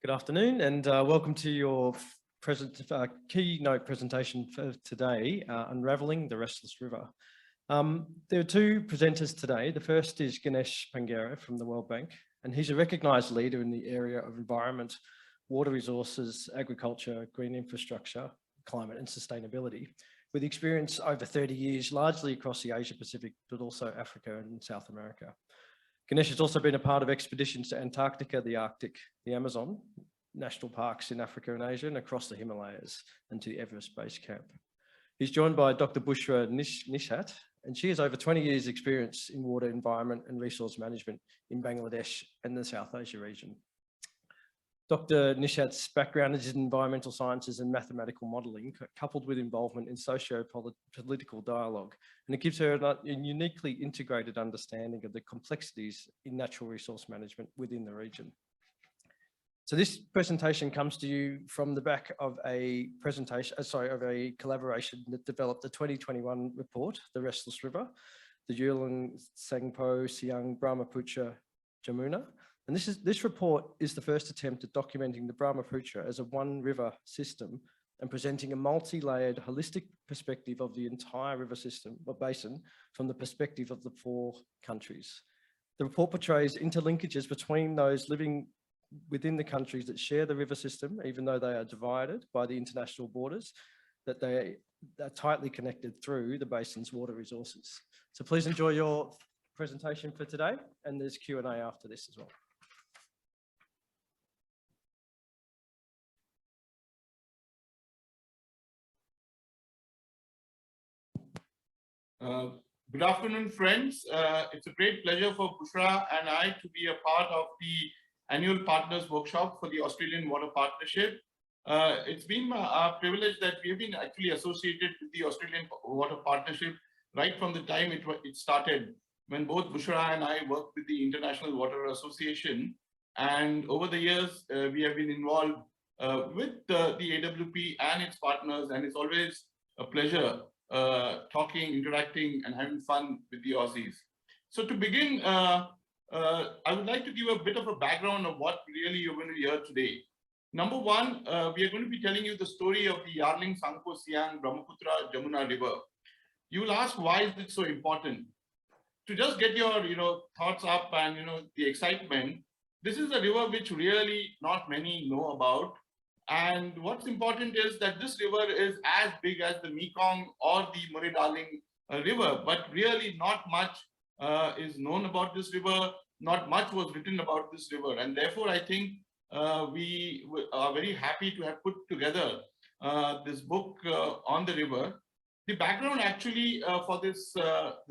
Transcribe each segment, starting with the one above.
Good afternoon and welcome to your keynote presentation for today, Unraveling the Restless River. There are two presenters today. The first is Ganesh Pangare from the World Bank, and he's a recognised leader in the area of environment, water resources, agriculture, green infrastructure, climate and sustainability, with experience over 30 years, largely across the Asia Pacific, but also Africa and South America. Ganesh has also been a part of expeditions to Antarctica, the Arctic, the Amazon, national parks in Africa and Asia, and across the Himalayas and to Everest Base Camp. He's joined by Dr. Bushra Nishat, and she has over 20 years experience in water, environment and resource management in Bangladesh and the South Asia region. Dr. Nishat's background is in environmental sciences and mathematical modelling, coupled with involvement in socio-political dialogue, and it gives her a uniquely integrated understanding of the complexities in natural resource management within the region. So this presentation comes to you from the back of a collaboration that developed the 2021 report, The Restless River, the Yarlung Tsangpo-Siang-Brahmaputra-Jamuna. And this report is the first attempt at documenting the Brahmaputra as a one river system and presenting a multi-layered holistic perspective of the entire river system or basin from the perspective of the four countries. The report portrays interlinkages between those living within the countries that share the river system, even though they are divided by the international borders, that they are tightly connected through the basin's water resources. So please enjoy your presentation for today, and there's Q&A after this as well. Good afternoon, friends. It's a great pleasure for Bushra and I to be a part of the annual Partners Workshop for the Australian Water Partnership. It's been a privilege that we have been actually associated with the Australian Water Partnership right from the time it started, when both Bushra and I worked with the International Water Association. And over the years, we have been involved with the AWP and its partners, and it's always a pleasure talking, interacting, and having fun with the Aussies. So to begin, I would like to give a bit of a background of what really you're going to hear today. Number one, we are going to be telling you the story of the Yarlung Tsangpo-Siang-Brahmaputra-Jamuna River. You will ask, why is it so important? To just get your thoughts up and the excitement, this is a river which really not many know about. And what's important is that this river is as big as the Mekong or the Murray-Darling River, but really not much is known about this river. Not much was written about this river, and therefore I think we are very happy to have put together this book on the river. The background actually for this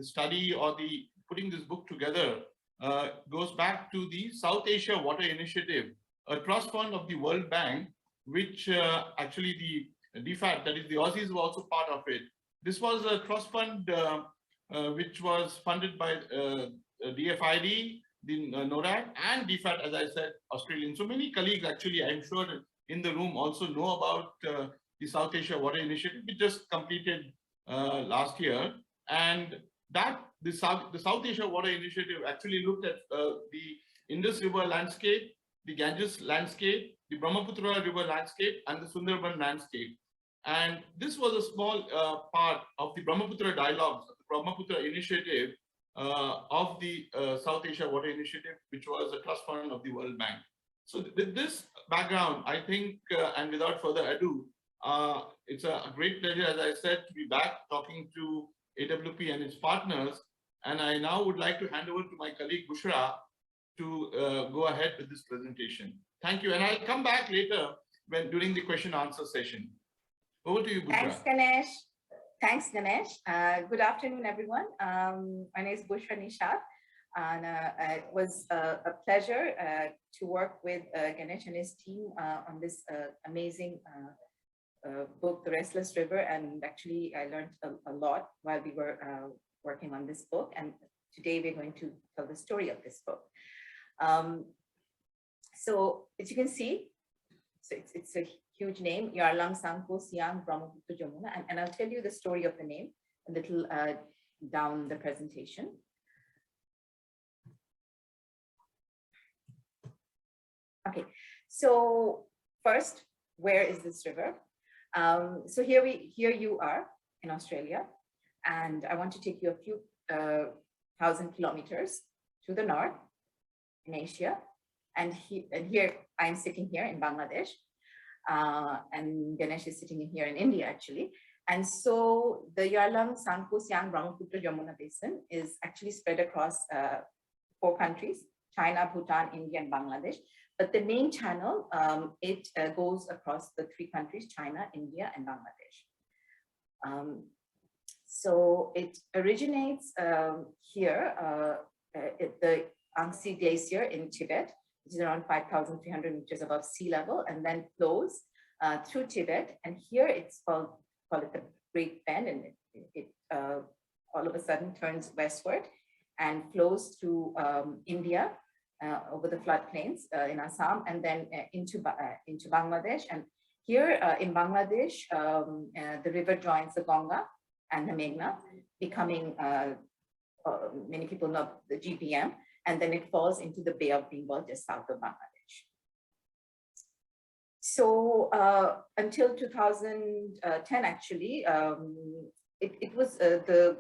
study or the putting this book together goes back to the South Asia Water Initiative, a trust fund of the World Bank, which actually the DFAT, that is the Aussies, were also part of it. This was a trust fund which was funded by DFID, the NORAD, and DFAT, as I said, Australian. So many colleagues actually, I'm sure in the room also know about the South Asia Water Initiative, which just completed last year. And that the South Asia Water Initiative actually looked at the Indus River landscape, the Ganges landscape, the Brahmaputra River landscape, and the Sundarban landscape. And this was a small part of the Brahmaputra dialogues, the Brahmaputra initiative of the South Asia Water Initiative, which was a trust fund of the World Bank. So with this background, I think, and without further ado, it's a great pleasure, as I said, to be back talking to AWP and its partners. And I now would like to hand over to my colleague Bushra to go ahead with this presentation. Thank you. And I'll come back later during the question answer session. Over to you, Bushra. Thanks, Ganesh. Thanks, Ganesh. Good afternoon, everyone. My name is Bushra Nishat, and it was a pleasure to work with Ganesh and his team on this amazing book, The Restless River. And actually, I learned a lot while we were working on this book. And today we're going to tell the story of this book. So as you can see, so it's a huge name, Yarlung Tsangpo-Siang-Brahmaputra-Jamuna, and I'll tell you the story of the name a little down the presentation. Okay, So first, where is this river? So here you are in Australia, and I want to take you a few thousand kilometers to the north in Asia, and here I'm sitting here in Bangladesh, and Ganesh is sitting in here in India actually. And so the Yarlung Tsangpo-Siang-Brahmaputra-Jamuna basin is actually spread across 4 countries: China, Bhutan, India, and Bangladesh. But the main channel, it goes across the 3 countries: China, India, and Bangladesh. So it originates here at the Yangtze Glacier in Tibet, which is around 5,300 meters above sea level, and then flows through Tibet. And here it's call it the Great Bend, and it all of a sudden turns westward and flows through India over the floodplains in Assam, and then into Bangladesh. And here in Bangladesh, the river joins the Ganga and the Meghna, becoming, many people know, the GBM, and then it falls into the Bay of Bengal just south of Bangladesh. So until 2010, actually, it was the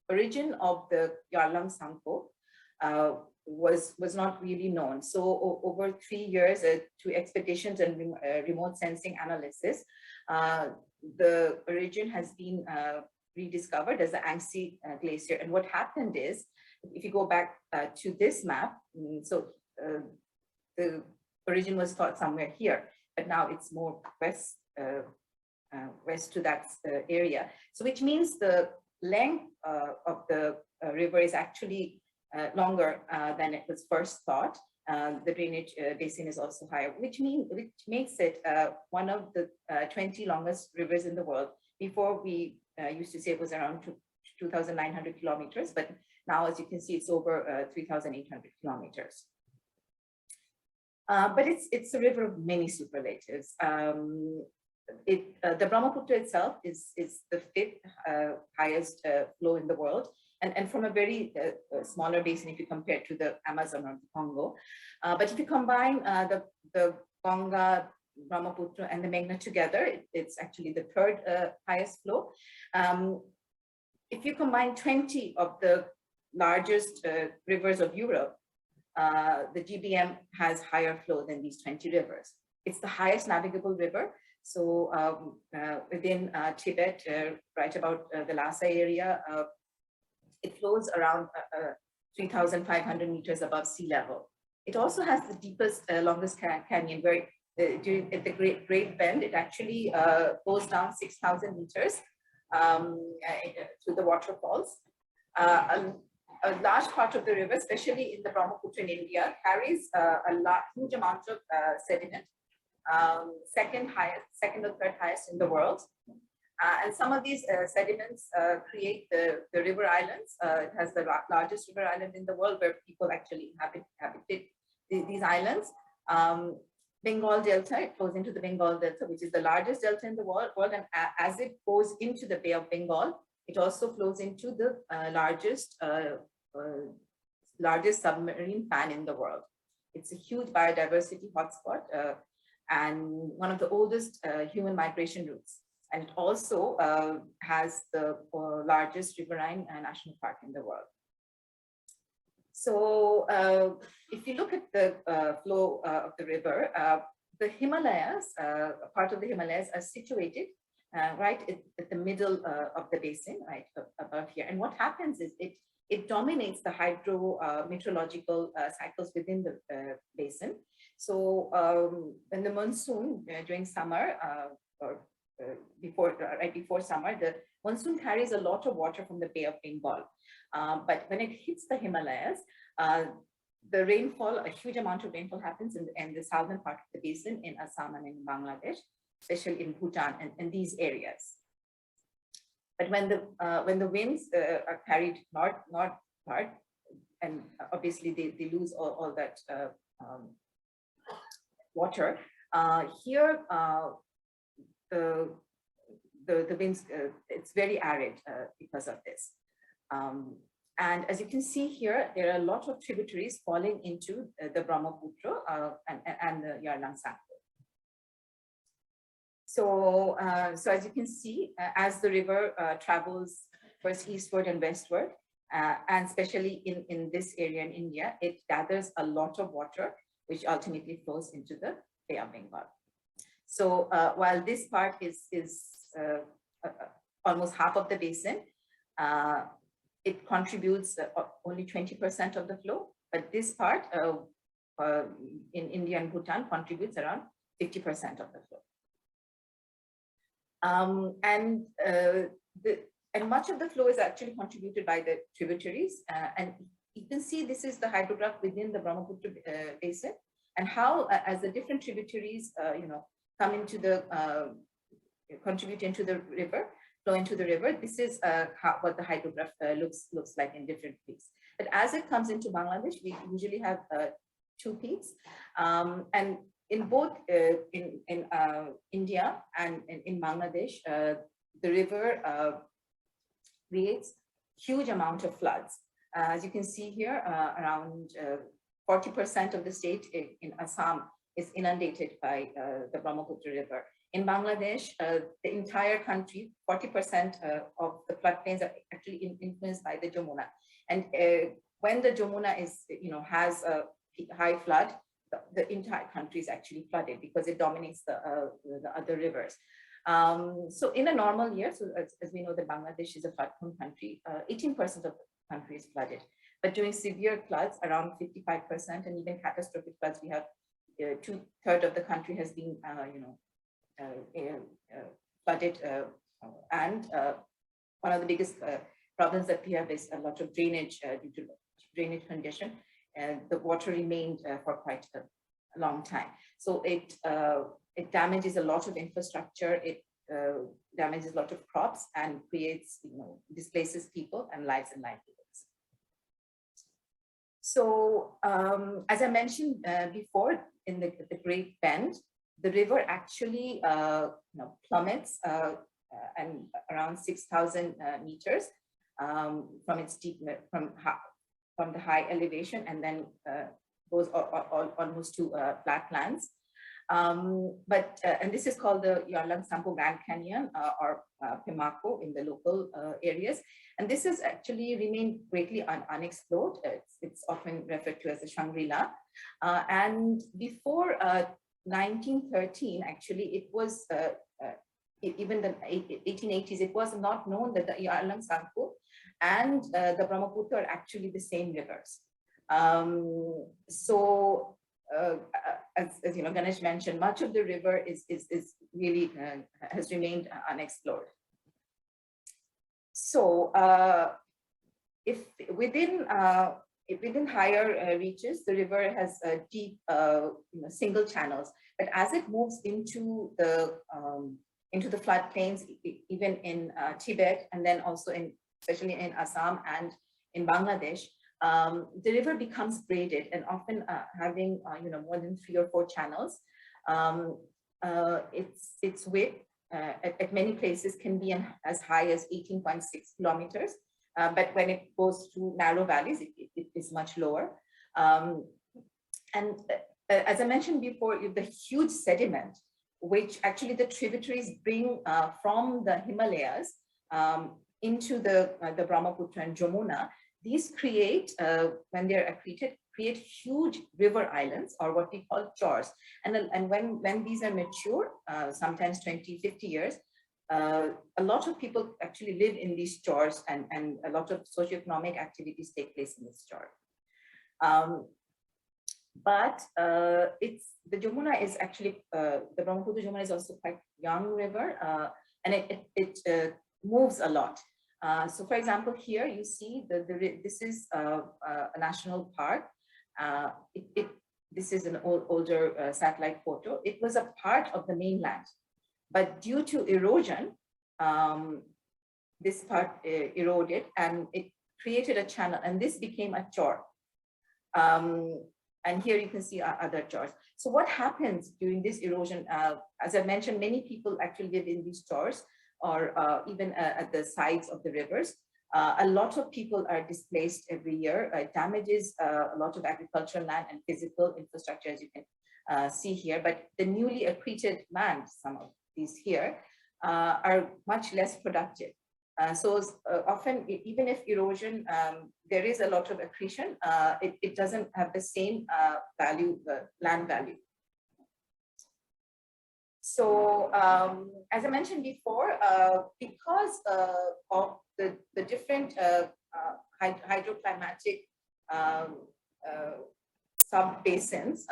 origin of the Yarlung Tsangpo was not really known. So over 3 years, through expeditions and remote sensing analysis, the origin has been rediscovered as the Yangtze Glacier. And what happened is, if you go back to this map, so the origin was thought somewhere here, but now it's more west to that area. So which means the length of the river is actually longer than it was first thought. The drainage basin is also higher, which makes it one of the 20 longest rivers in the world. Before, we used to say it was around 2,900 kilometers, but now, as you can see, it's over 3,800 kilometers. But it's a river of many superlatives. The Brahmaputra itself is the 5th highest flow in the world, and from a very smaller basin if you compare it to the Amazon or the Congo. But if you combine the Ganga, Brahmaputra, and the Meghna together, it's actually the 3rd highest flow. If you combine 20 of the largest rivers of Europe, the GBM has higher flow than these 20 rivers. It's the highest navigable river. So within Tibet, right about the Lhasa area, it flows around 3,500 meters above sea level. It also has the deepest, longest canyon, where at the Great Bend, it actually goes down 6,000 meters through the waterfalls. A large part of the river, especially in the Brahmaputra in India, carries a huge amount of sediment, second or 3rd highest in the world. And some of these sediments create the river islands. It has the largest river island in the world, where people actually inhabited these islands. Bengal Delta, it flows into the Bengal Delta, which is the largest delta in the world. And as it goes into the Bay of Bengal, it also flows into the largest submarine fan in the world. It's a huge biodiversity hotspot and one of the oldest human migration routes. And it also has the largest riverine national park in the world. So if you look at the flow of the river, the Himalayas, part of the Himalayas are situated right at the middle of the basin, right above here. And what happens is it dominates the hydrometeorological cycles within the basin. So when the monsoon during summer or right before summer, the monsoon carries a lot of water from the Bay of Bengal. But when it hits the Himalayas, the rainfall, a huge amount of rainfall happens in the southern part of the basin in Assam and in Bangladesh, especially in Bhutan and these areas. But when the winds are carried northward, and obviously they lose all that water, here the winds, it's very arid because of this. And as you can see here, there are a lot of tributaries falling into the Brahmaputra and the Yarlung Tsangpo. So, so as you can see, as the river travels first eastward and westward, and especially in this area in India, it gathers a lot of water, which ultimately flows into the Bay of Bengal. So while this part is almost half of the basin, it contributes only 20% of the flow, but this part in India and Bhutan contributes around 50% of the flow. And much of the flow is actually contributed by the tributaries. And you can see this is the hydrograph within the Brahmaputra basin, and how as the different tributaries, come into the, contribute into the river, flow into the river. This is what the hydrograph looks like in different peaks. But as it comes into Bangladesh, we usually have two peaks. And in both in India and in Bangladesh, the river creates huge amount of floods. As you can see here, around 40% of the state in Assam is inundated by the Brahmaputra River. In Bangladesh, the entire country, 40% of the floodplains are actually influenced by the Jamuna. And when the Jamuna is, has a high flood, the entire country is actually flooded because it dominates the other rivers. So in a normal year, so as we know that Bangladesh is a flood-prone country, 18% of the country is flooded. But during severe floods, around 55%, and even catastrophic floods, we have 2/3 of the country has been, flooded. And one of the biggest problems that we have is a lot of drainage due to drainage condition, and the water remained for quite a long time. So it damages a lot of infrastructure. It damages a lot of crops and creates, displaces people and lives and livelihoods. So as I mentioned before, in the Great Bend, the river actually plummets and around 6,000 meters from its deep, from the high elevation, and then goes almost to flatlands. And this is called the Yarlung Tsangpo Grand Canyon or Pimako in the local areas. And this has actually remained greatly unexplored. It's often referred to as the Shangri-La. And before 1913, actually, it was, even the 1880s, it was not known that the Yarlung Tsangpo and the Brahmaputra are actually the same rivers. As Ganesh mentioned, much of the river is really has remained unexplored. So if within higher reaches, the river has deep single channels, but as it moves into the floodplains, even in Tibet, and then also especially in Assam and in Bangladesh, the river becomes braided and often having more than 3 or 4 channels. Its width at many places can be as high as 18.6 kilometers, but when it goes through narrow valleys, it is much lower. And as I mentioned before, the huge sediment, which actually the tributaries bring from the Himalayas into the Brahmaputra and Jamuna, these create, when they're accreted, create huge river islands, or what we call chors. And when these are mature, sometimes 20, 50 years, a lot of people actually live in these chors, and a lot of socioeconomic activities take place in this chor. But the Jamuna is actually, the Brahmaputra Jamuna is also quite young river, and it moves a lot. So for example, here you see this is a national park. This is an older satellite photo. It was a part of the mainland, but due to erosion, this part eroded and it created a channel, and this became a chor. And here you can see other chors. So what happens during this erosion? As I mentioned, many people actually live in these chors, or even at the sides of the rivers. A lot of people are displaced every year. It damages a lot of agricultural land and physical infrastructure, as you can see here. But the newly accreted land, some of these here, are much less productive. So often, even if erosion, there is a lot of accretion, it doesn't have the same value, land value. So as I mentioned before, because of the different hydroclimatic sub-basins,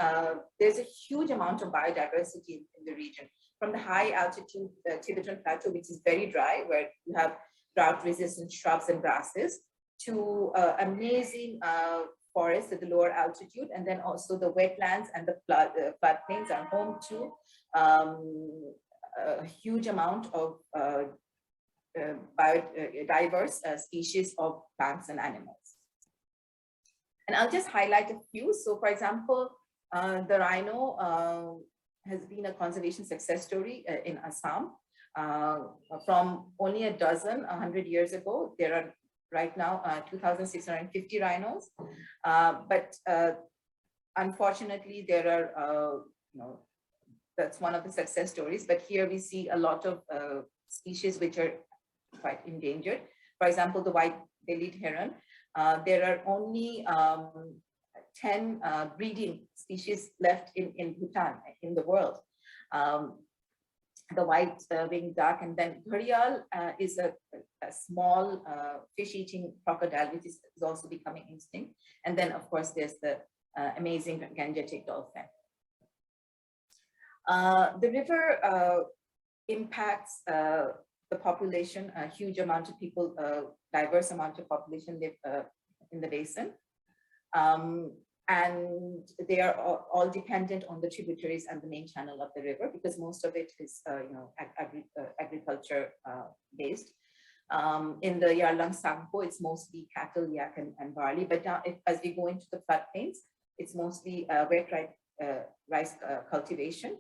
there's a huge amount of biodiversity in the region. From the high altitude Tibetan Plateau, which is very dry, where you have drought-resistant shrubs and grasses, to amazing forests at the lower altitude, and then also the wetlands and the floodplains are home to a huge amount of diverse species of plants and animals. And I'll just highlight a few. So for example, the rhino has been a conservation success story in Assam. From only 100 years ago, there are right now 2,650 rhinos. But unfortunately, there are, that's one of the success stories. But here we see a lot of species which are quite endangered. For example, the white-bellied heron. There are only 10 breeding species left in Bhutan, in the world. The white-winged duck, and then gharial is a small fish-eating crocodile, which is also becoming extinct. And then, of course, there's the amazing Gangetic dolphin. The river impacts the population. A huge amount of people, diverse amount of population live in the basin. And they are all dependent on the tributaries and the main channel of the river, because most of it is, agriculture based. In the Yarlung Tsangpo, it's mostly cattle, yak, and barley. But now, as we go into the floodplains, it's mostly wet rice cultivation,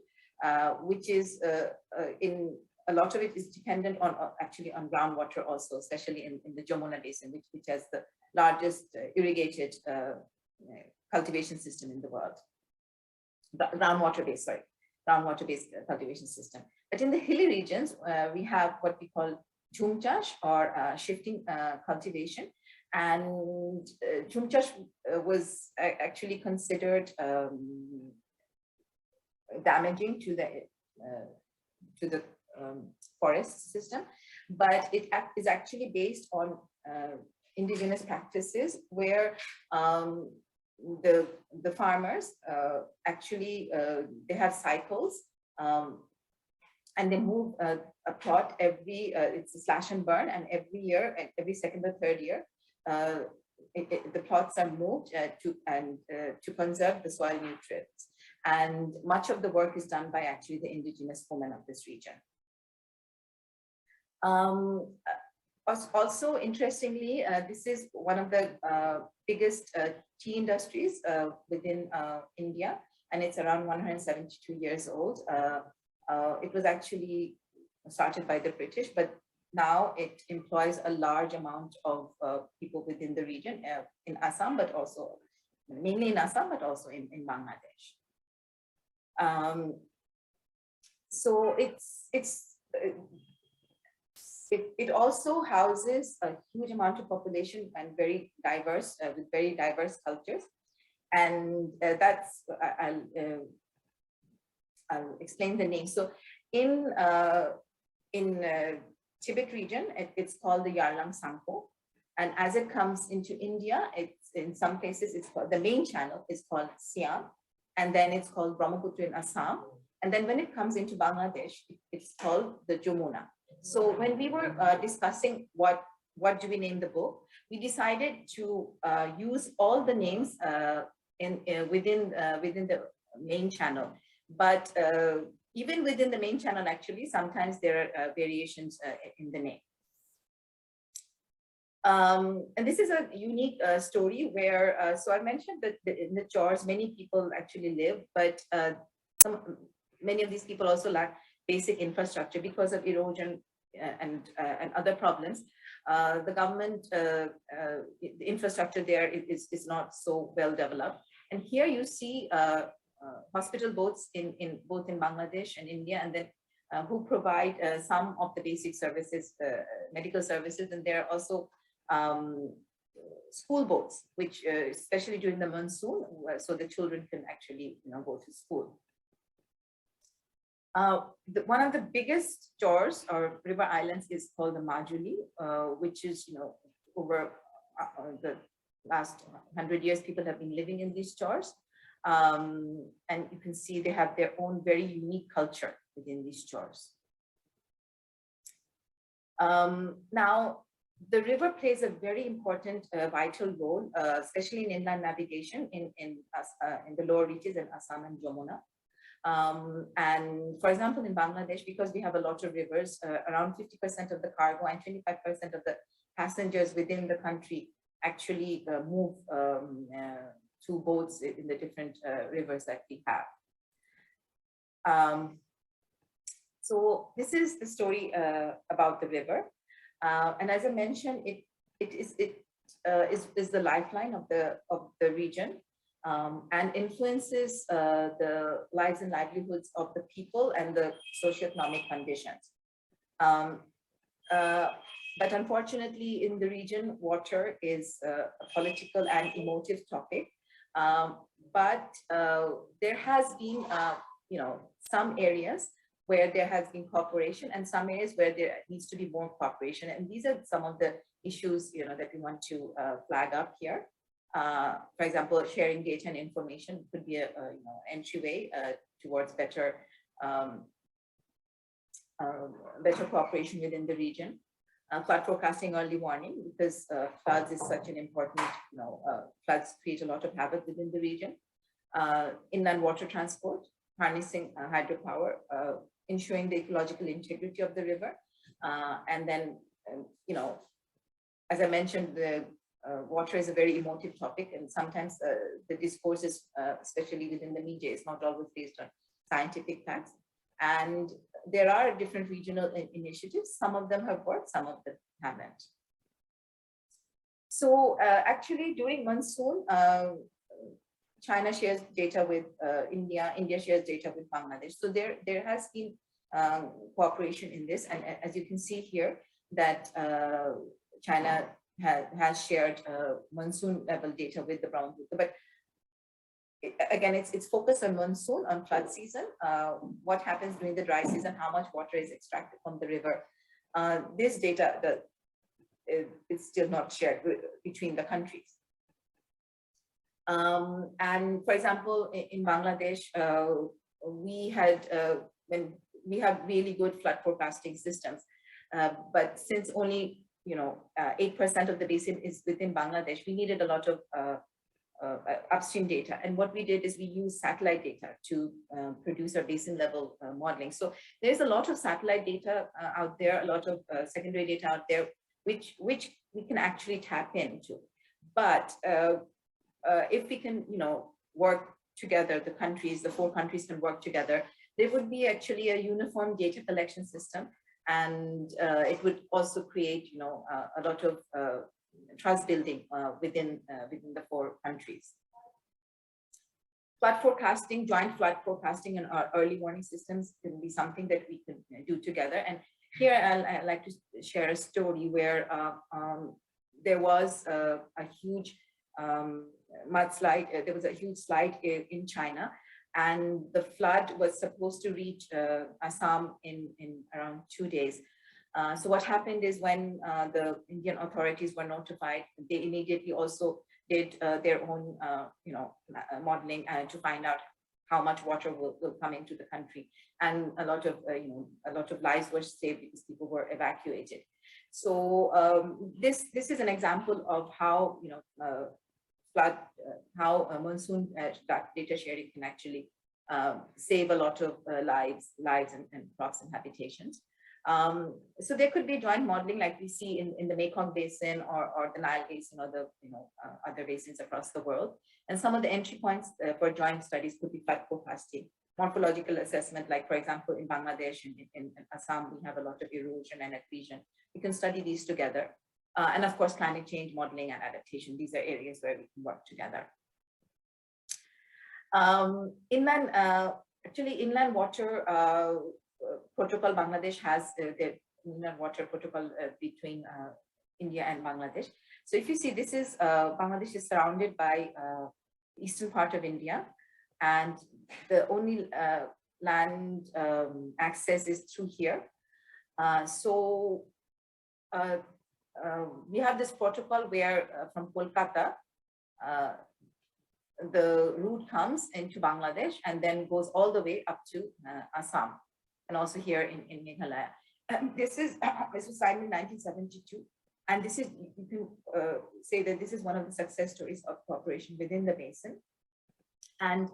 which is in a lot of it is dependent on actually on groundwater also, especially in the Jamuna basin, which has the largest irrigated cultivation system in the world. Groundwater-based cultivation system. But in the hilly regions, we have what we call jhumchash, or shifting cultivation. And jhumchash was actually considered damaging to the forest system, but it is actually based on indigenous practices where the farmers actually they have cycles, and they move a plot every it's a slash and burn, and every year, every second or third year, the plots are moved to conserve the soil nutrients. And much of the work is done by actually the indigenous women of this region. Also, interestingly, this is one of the biggest tea industries within India, and it's around 172 years old. It was actually started by the British, but now it employs a large amount of people within the region, in Assam, but also mainly in Assam, but also in Bangladesh. So it also houses a huge amount of population and very diverse, with very diverse cultures. And that's, I'll explain the name. So in Tibet region, it's called the Yarlung Tsangpo. And as it comes into India, it's in some places, it's called, the main channel is called Siam. And then it's called Brahmaputra in Assam. And then when it comes into Bangladesh, it's called the Jamuna. So when we were discussing what do we name the book, we decided to use all the names within the main channel. But even within the main channel, actually, sometimes there are variations in the name. And this is a unique story where, so I mentioned that in the Chors, many people actually live, but many of these people also lack basic infrastructure because of erosion and other problems. The government, the infrastructure there is not so well developed. And here you see hospital boats both in Bangladesh and India, and then who provide some of the basic services, medical services, and there are also school boats, which especially during the monsoon, so the children can actually go to school. One of the biggest shores or river islands is called the Majuli, which is over the last 100 years, people have been living in these shores. And you can see they have their own very unique culture within these shores. Now, the river plays a very important vital role, especially in inland navigation in the lower reaches in Assam and Jamuna. And for example, in Bangladesh, because we have a lot of rivers, around 50% of the cargo and 25% of the passengers within the country actually move through boats in the different rivers that we have. So this is the story about the river. And as I mentioned, it is the lifeline of the region and influences the lives and livelihoods of the people and the socioeconomic conditions. But unfortunately, in the region, water is a political and emotive topic. But there has been, some areas where there has been cooperation and some areas where there needs to be more cooperation. And these are some of the issues, that we want to flag up here. For example, sharing data and information could be a entryway towards better cooperation within the region. Flood forecasting, early warning, because floods is such an important, floods create a lot of havoc within the region. Inland water transport, harnessing hydropower, ensuring the ecological integrity of the river. And then, as I mentioned, the water is a very emotive topic, and sometimes the discourse is, especially within the media, is not always based on scientific facts. And there are different regional initiatives. Some of them have worked, some of them haven't. So actually during monsoon, China shares data with India, India shares data with Bangladesh. So there has been cooperation in this. And as you can see here, that China has shared monsoon level data with the Brahmaputra. But again, it's focused on monsoon, on flood season, what happens during the dry season, how much water is extracted from the river. This data is still not shared between the countries. And for example, in Bangladesh, we have really good flood forecasting systems, but since only 8% of the basin is within Bangladesh, we needed a lot of upstream data. And what we did is we used satellite data to produce our basin level modeling. So there's a lot of satellite data out there, a lot of secondary data out there, which we can actually tap into. But if we can, work together, the 4 countries can work together, there would be actually a uniform data collection system. And it would also create, a lot of trust building within the 4 countries. Flood forecasting, joint flood forecasting and early warning systems can be something that we can do together. And here I'd like to share a story where there was a huge mudslide. There was a huge slide in China, and the flood was supposed to reach Assam in around 2 days. So what happened is when the Indian authorities were notified, they immediately also did their own, modeling to find out how much water will come into the country, and a lot of lives were saved because people were evacuated. So this is an example of how monsoon data sharing can actually save a lot of lives and crops and habitations. So there could be joint modeling like we see in the Mekong Basin or the Nile Basin or the other basins across the world. And some of the entry points for joint studies could be flood forecasting, morphological assessment, like for example in Bangladesh and in Assam we have a lot of erosion and accretion. We can study these together. And of course, climate change modeling and adaptation. These are areas where we can work together. Inland water protocol, Bangladesh has the inland water protocol between India and Bangladesh. So if you see, this is Bangladesh is surrounded by eastern part of India, and the only land access is through here. We have this protocol where from Kolkata, the route comes into Bangladesh and then goes all the way up to Assam, and also here in Meghalaya. This was signed in 1972, and this is, you can say that this is one of the success stories of cooperation within the basin. And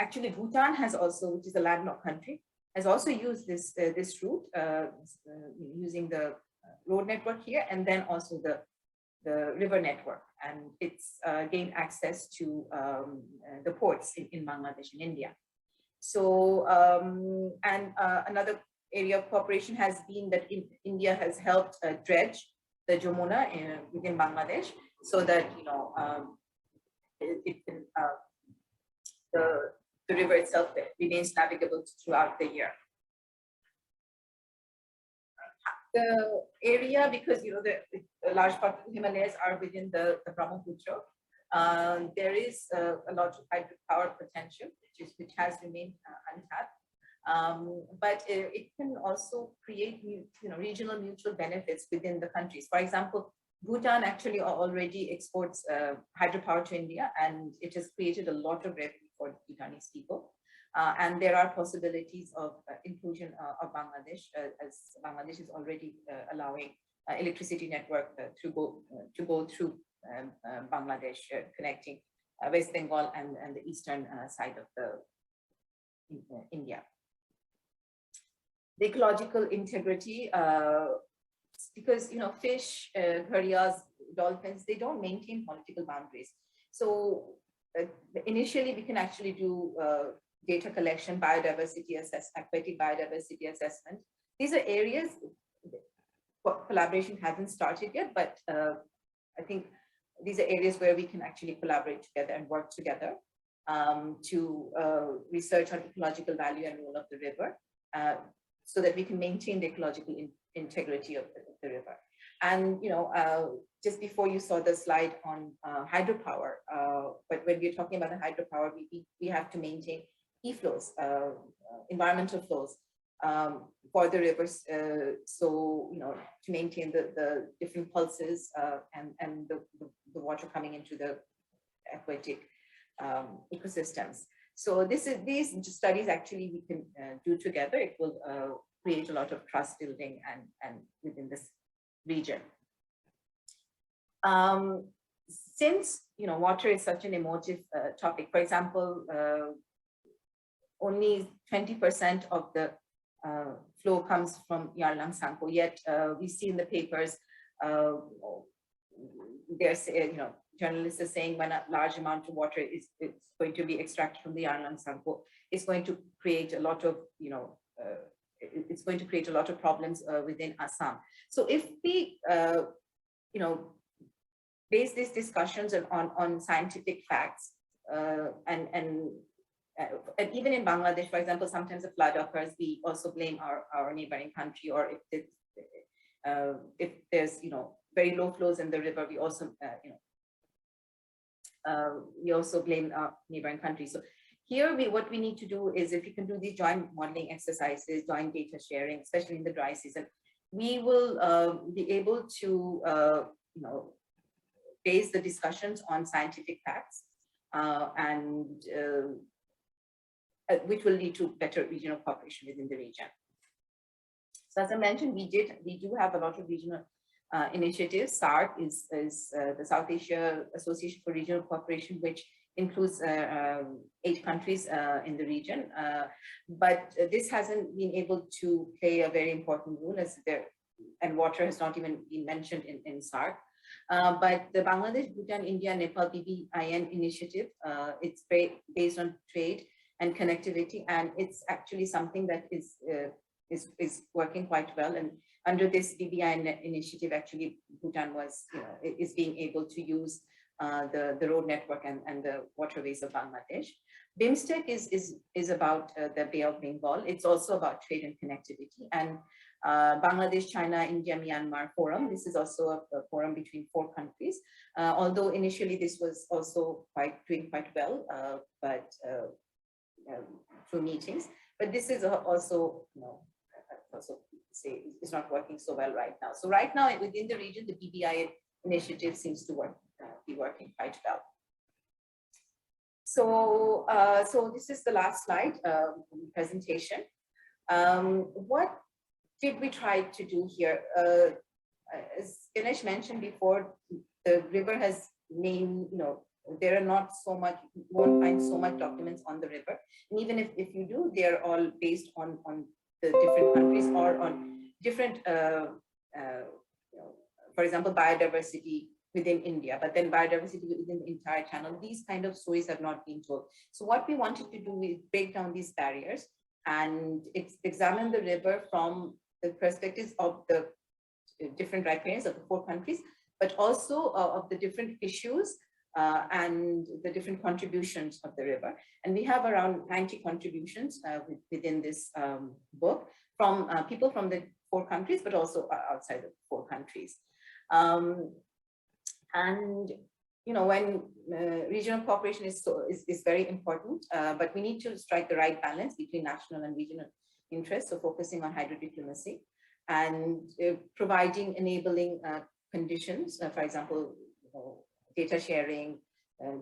actually, Bhutan has also, which is a landlocked country, has also used this route using the road network here, and then also the river network, and it's gained access to the ports in Bangladesh and India. So, another area of cooperation has been that India has helped dredge the Jamuna within Bangladesh, so that it can, the river itself remains navigable throughout the year. The area, because the large part of the Himalayas are within the Brahmaputra, there is a lot of hydropower potential, which has remained untapped. But it can also create regional mutual benefits within the countries. For example, Bhutan actually already exports hydropower to India, and it has created a lot of revenue for Bhutanese people. And there are possibilities of inclusion of Bangladesh, as Bangladesh is already allowing electricity network to go through Bangladesh, connecting West Bengal and the eastern side of India. The ecological integrity, because fish, gharials, dolphins, they don't maintain political boundaries. So initially, we can actually do data collection, biodiversity assessment, aquatic biodiversity assessment. These are areas collaboration hasn't started yet, but I think these are areas where we can actually collaborate together and work together to research on ecological value and role of the river, so that we can maintain the ecological integrity of the river. And just before you saw the slide on hydropower, but when we're talking about the hydropower, we have to maintain e-flows, environmental flows for the rivers, so to maintain the different pulses and the water coming into the aquatic ecosystems. So these studies actually we can do together. It will create a lot of trust building and within this region. Since water is such an emotive topic, for example, only 20% of the flow comes from Yarlung Tsangpo, yet we see in the papers there's journalists are saying when a large amount of water is going to be extracted from the Yarlung Tsangpo, it's going to create a lot of it's going to create a lot of problems within Assam. So if we base these discussions on scientific facts, and even in Bangladesh, for example, sometimes a flood occurs, we also blame our neighboring country, or if there's very low flows in the river, we also blame our neighboring country. So here, what we need to do is, if you can do these joint modeling exercises, joint data sharing, especially in the dry season, we will be able to base the discussions on scientific facts, and which will lead to better regional cooperation within the region. So as I mentioned, we do have a lot of regional initiatives. SARC is the South Asia Association for Regional Cooperation, which includes 8 countries in the region. But this hasn't been able to play a very important role, and water has not even been mentioned in SARC. But the Bangladesh, Bhutan, India, Nepal BBIN initiative, it's based on trade and connectivity, and it's actually something that is working quite well. And under this BBI initiative, actually, Bhutan was, is being able to use the road network and the waterways of Bangladesh. BIMSTEC is about the Bay of Bengal. It's also about trade and connectivity. And Bangladesh, China, India, Myanmar forum. This is also a forum between 4 countries. Although initially this was also doing quite well, but through meetings. But this is also, also say it's not working so well right now. So right now within the region, the BBI initiative seems to be working quite well. So, so this is the last slide presentation. What did we try to do here? As Ganesh mentioned before, the river has named, there are not so much, you won't find so much documents on the river. And even if you do, they're all based on the different countries or on different, for example, biodiversity within India, but then biodiversity within the entire channel. These kind of stories have not been told. So what we wanted to do is break down these barriers and examine the river from the perspectives of the different riparians of the 4 countries, but also of the different issues and the different contributions of the river. And we have around 90 contributions within this book from people from the 4 countries, but also outside of 4 countries. And when regional cooperation is very important, but we need to strike the right balance between national and regional interests. So focusing on hydrodiplomacy and providing enabling conditions, for example, data sharing,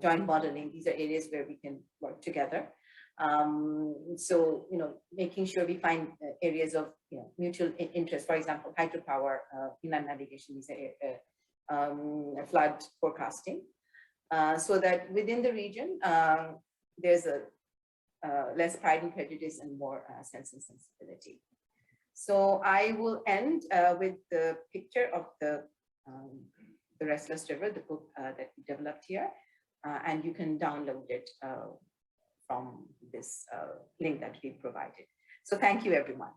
joint modeling. These are areas where we can work together. So making sure we find areas of mutual interest. For example, hydropower, inland navigation, these are flood forecasting, so that within the region there's a less pride and prejudice and more sense and sensibility. So I will end with the picture of the Restless River, the book that we developed here, and you can download it from this link that we provided. So thank you, everyone.